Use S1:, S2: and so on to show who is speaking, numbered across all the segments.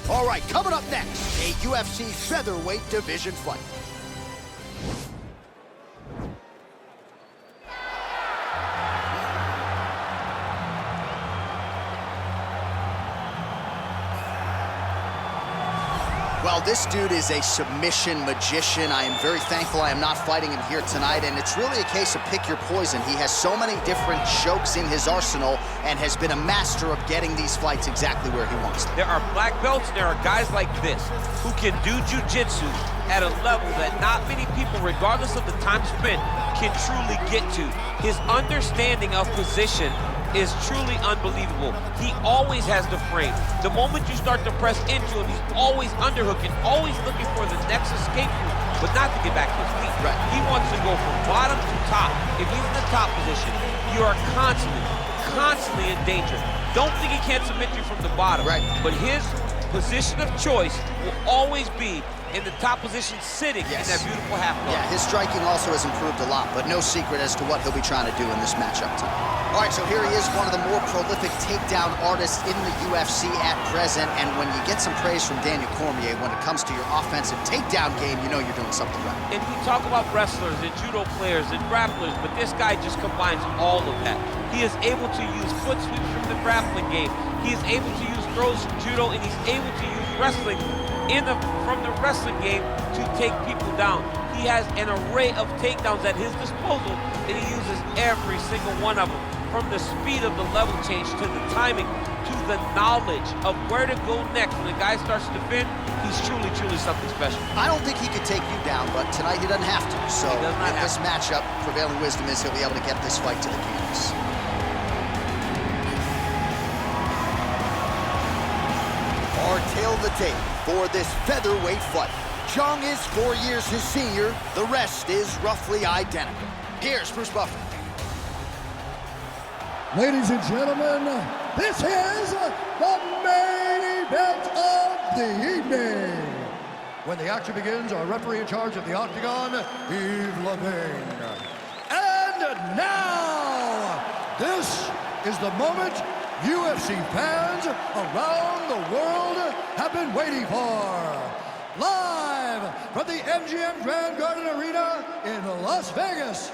S1: All right, coming up next, a UFC Featherweight division fight. Well, this dude is a submission magician. I am very thankful I am not fighting him here tonight, and it's really a case of pick your poison. He has so many different jokes in his arsenal and has been a master of getting these fights exactly where he wants them.
S2: There are black belts, there are guys like this who can do jiu-jitsu at a level that not many people, regardless of the time spent, can truly get to. His understanding of position is truly unbelievable. He always has the frame. The moment you start to press into him, he's always underhooking, always looking for the next escape route, but not to get back to his feet.
S1: Right.
S2: He wants to go from bottom to top. If he's in the top position, you are constantly in danger. Don't think he can't submit you from the bottom.
S1: Right.
S2: But his position of choice will always be in the top position, sitting in that beautiful half guard.
S1: Yeah, his striking also has improved a lot, but no secret as to what he'll be trying to do in this matchup tonight. All right, so here he is, one of the more prolific takedown artists in the UFC at present, and when you get some praise from Daniel Cormier, when it comes to your offensive takedown game, you know you're doing something right.
S2: And we talk about wrestlers and judo players and grapplers, but this guy just combines all of that. He is able to use foot sweeps from the grappling game. He is able to use throws from judo, and he's able to use wrestling from the wrestling game to take people down. He has an array of takedowns at his disposal, and he uses every single one of them. From the speed of the level change, to the timing, to the knowledge of where to go next. When a guy starts to defend, he's truly something special.
S1: I don't think he could take you down, but tonight he doesn't have to. So in this matchup, prevailing wisdom is he'll be able to get this fight to the canvas. Our tail of the tape for this featherweight fight. Jung is 4 years his senior. The rest is roughly identical. Here's Bruce Buffer.
S3: Ladies and gentlemen, this is the main event of the evening. When the action begins, our referee in charge of the Octagon, Yves Levine. And now, this is the moment UFC fans around the world have been waiting for. Live from the MGM Grand Garden Arena in Las Vegas.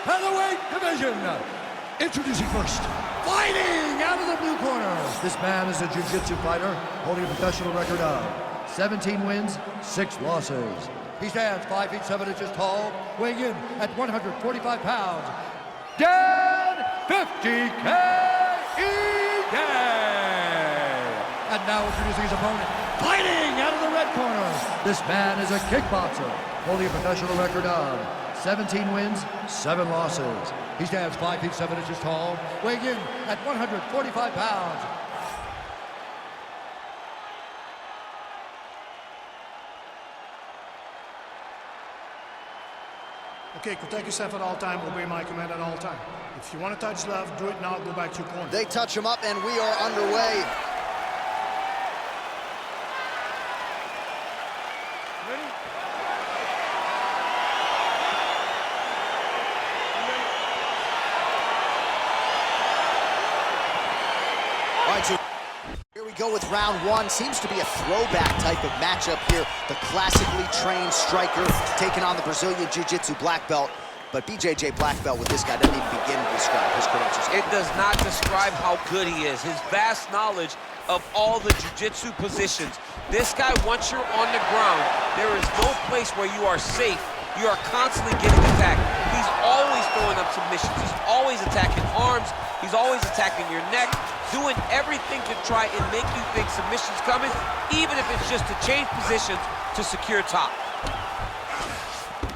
S3: Featherweight division. Introducing first, fighting out of the blue corner. This man is a jiu-jitsu fighter holding a professional record of 17 wins, 6 losses. He stands 5 feet 7 inches tall, weighing in at 145 pounds. Dan 50K And now introducing his opponent, fighting out of the red corner. This man is a kickboxer holding a professional record of 17 wins, 7 losses. He stands 5 feet 7 inches tall, weighing in at 145 pounds.
S4: Okay, protect yourself at all time, obey my command at all time. If you want to touch left, do it now, go back to your corner.
S1: They touch him up and we are underway. All right, so here we go with round one. Seems to be a throwback type of matchup here. The classically trained striker taking on the Brazilian Jiu-Jitsu black belt. But BJJ black belt with this guy doesn't even begin to describe his credentials.
S2: It does not describe how good he is. His vast knowledge of all the jiu-jitsu positions. This guy, once you're on the ground, there is no place where you are safe. You are constantly getting attacked. He's always throwing up submissions. He's always attacking arms. He's always attacking your neck, doing everything to try and make you think submission's coming, even if it's just to change positions to secure top.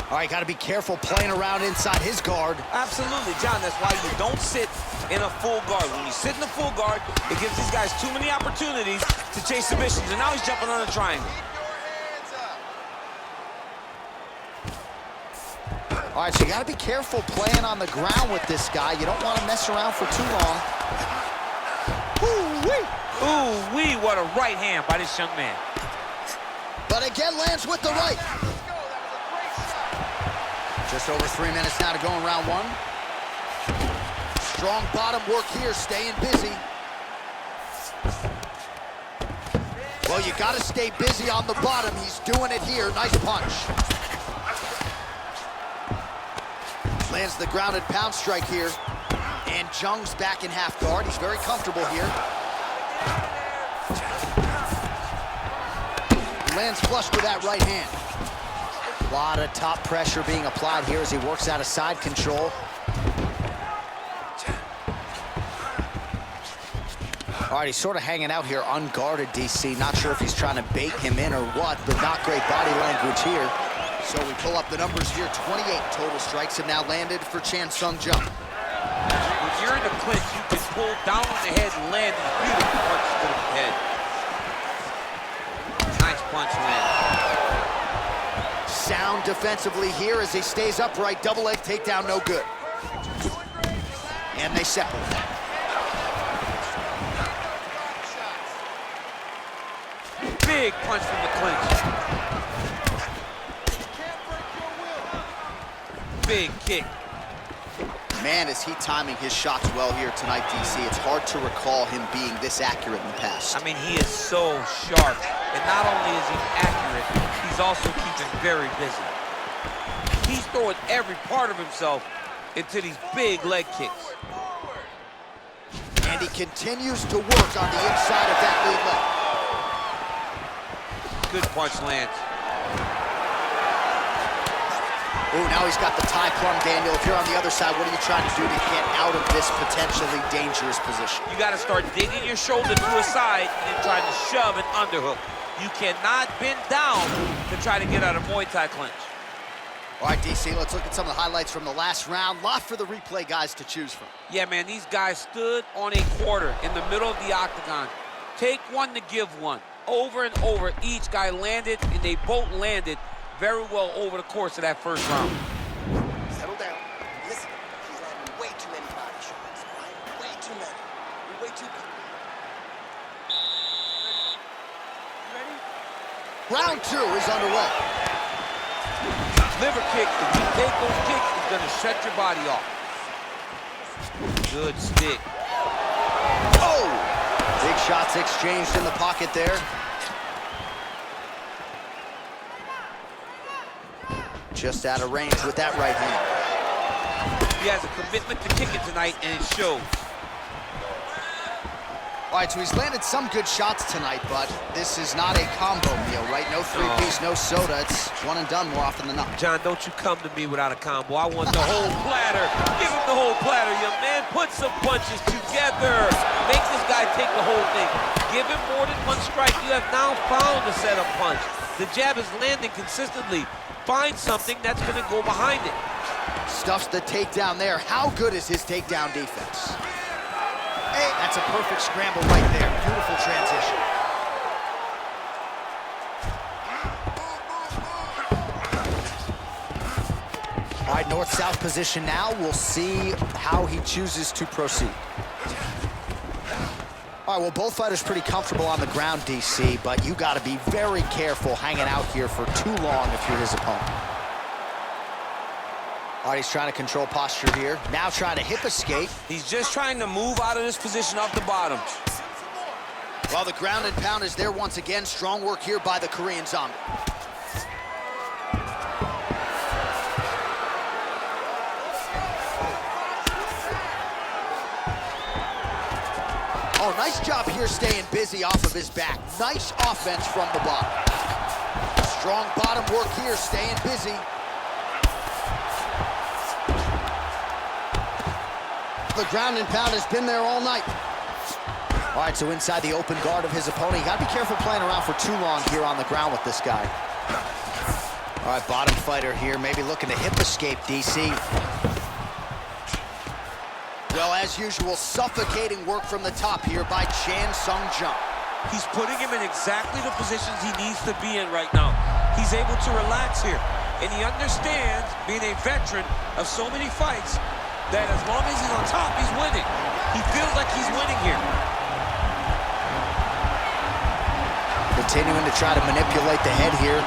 S1: All right, got to be careful playing around inside his guard.
S2: Absolutely, John. That's why you don't sit in a full guard. When you sit in a full guard, it gives these guys too many opportunities to chase submissions, and now he's jumping on a triangle.
S1: All right, so you got to be careful playing on the ground with this guy. You don't want to mess around for too long. Ooh-wee!
S2: Ooh-wee, what a right hand by this young man.
S1: But again, lands with the right. Just over 3 minutes now to go in round one. Strong bottom work here, staying busy. Well, you gotta stay busy on the bottom. He's doing it here. Nice punch. Lands the grounded pound strike here. And Jung's back in half guard. He's very comfortable here. Lands flush with that right hand. A lot of top pressure being applied here as he works out of side control. All right, he's sort of hanging out here unguarded, DC. Not sure if he's trying to bait him in or what, but not great body language here. So we pull up the numbers here. 28 total strikes have now landed for Chan Sung Jung.
S2: When you're in the clinch, you can pull down on the head and land these beautiful punches to the head. Nice punch land.
S1: Sound defensively here as he stays upright. Double leg takedown, no good. And they separate.
S2: Big punch from the clinch. Big kick.
S1: Man, is he timing his shots well here tonight, DC. It's hard to recall him being this accurate in the past.
S2: I mean, he is so sharp. And not only is he accurate, he's also keeping very busy. He's throwing every part of himself into these big leg kicks.
S1: And he continues to work on the inside of that lead leg.
S2: Good punch lands.
S1: Oh, now he's got the tie plum, Daniel. If you're on the other side, what are you trying to do to get out of this potentially dangerous position?
S2: You got to start digging your shoulder to a side and trying to shove an underhook. You cannot bend down to try to get out of Muay Thai clinch.
S1: All right, DC, let's look at some of the highlights from the last round. Lot for the replay guys to choose from.
S2: Yeah, man, these guys stood on a quarter in the middle of the octagon. Take one to give one. Over and over, each guy landed, and they both landed very well over the course of that first round.
S5: Settle down. Listen, he's landing way too many body shots, right? Way too many. Way too many.
S1: Round two is underway.
S2: Liver kick, if you take those kicks, it's gonna shut your body off. Good stick.
S1: Oh! Big shots exchanged in the pocket there. Just out of range with that right hand.
S2: He has a commitment to kicking tonight, and it shows.
S1: All right, so he's landed some good shots tonight, but this is not a combo meal, right? No three-piece, no soda. It's one and done more often than not.
S2: John, don't you come to me without a combo. I want the whole platter. Give him the whole platter, young man. Put some punches together. Make this guy take the whole thing. Give him more than one strike. You have now found the setup punch. The jab is landing consistently. Find something that's going to go behind it.
S1: Stuffs the takedown there. How good is his takedown defense? Hey, that's a perfect scramble right there. Beautiful transition. All right, north-south position now. We'll see how he chooses to proceed. All right, well, both fighters pretty comfortable on the ground, DC, but you got to be very careful hanging out here for too long if you're his opponent. All right, he's trying to control posture here. Now trying to hip escape.
S2: He's just trying to move out of this position off the bottom.
S1: Well, the ground and pound is there once again. Strong work here by the Korean Zombie. Oh, nice job here staying busy off of his back. Nice offense from the bottom. Strong bottom work here, staying busy. The ground and pound has been there all night. All right, so inside the open guard of his opponent. You gotta be careful playing around for too long here on the ground with this guy. All right, bottom fighter here, maybe looking to hip escape, DC. Well, as usual, suffocating work from the top here by Chan Sung Jung.
S2: He's putting him in exactly the positions he needs to be in right now. He's able to relax here. And he understands, being a veteran of so many fights, that as long as he's on top, he's winning. He feels like he's winning here.
S1: Continuing to try to manipulate the head here.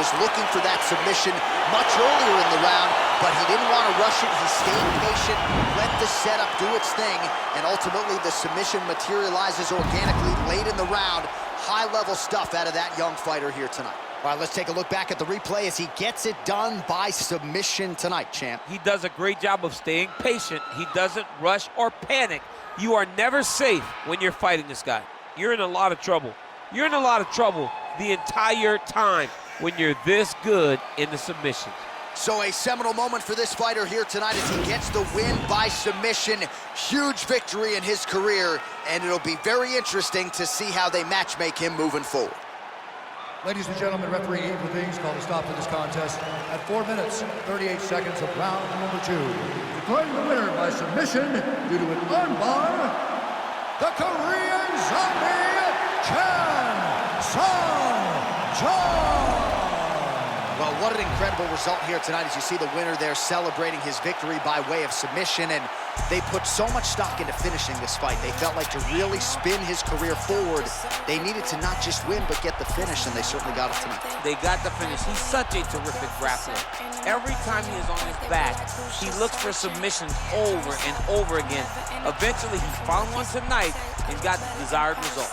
S1: was looking for that submission much earlier in the round, but he didn't want to rush it. He stayed patient, let the setup do its thing, and ultimately the submission materializes organically late in the round. High-level stuff out of that young fighter here tonight. All right, let's take a look back at the replay as he gets it done by submission tonight, champ.
S2: He does a great job of staying patient. He doesn't rush or panic. You are never safe when you're fighting this guy. You're in a lot of trouble. You're in a lot of trouble the entire time when you're this good in the submissions.
S1: So a seminal moment for this fighter here tonight as he gets the win by submission. Huge victory in his career, and it'll be very interesting to see how they matchmake him moving forward.
S3: Ladies and gentlemen, referee Eve Levines called a stop to this contest at 4 minutes, 38 seconds of round number 2. Declaring the winner by submission due to an armbar, the Korean Zombie, Jung.
S1: Well, what an incredible result here tonight as you see the winner there celebrating his victory by way of submission, and they put so much stock into finishing this fight. They felt like to really spin his career forward, they needed to not just win, but get the finish, and they certainly got it tonight.
S2: They got the finish. He's such a terrific grappler. Every time he is on his back, he looks for submissions over and over again. Eventually, he found one tonight and got the desired result.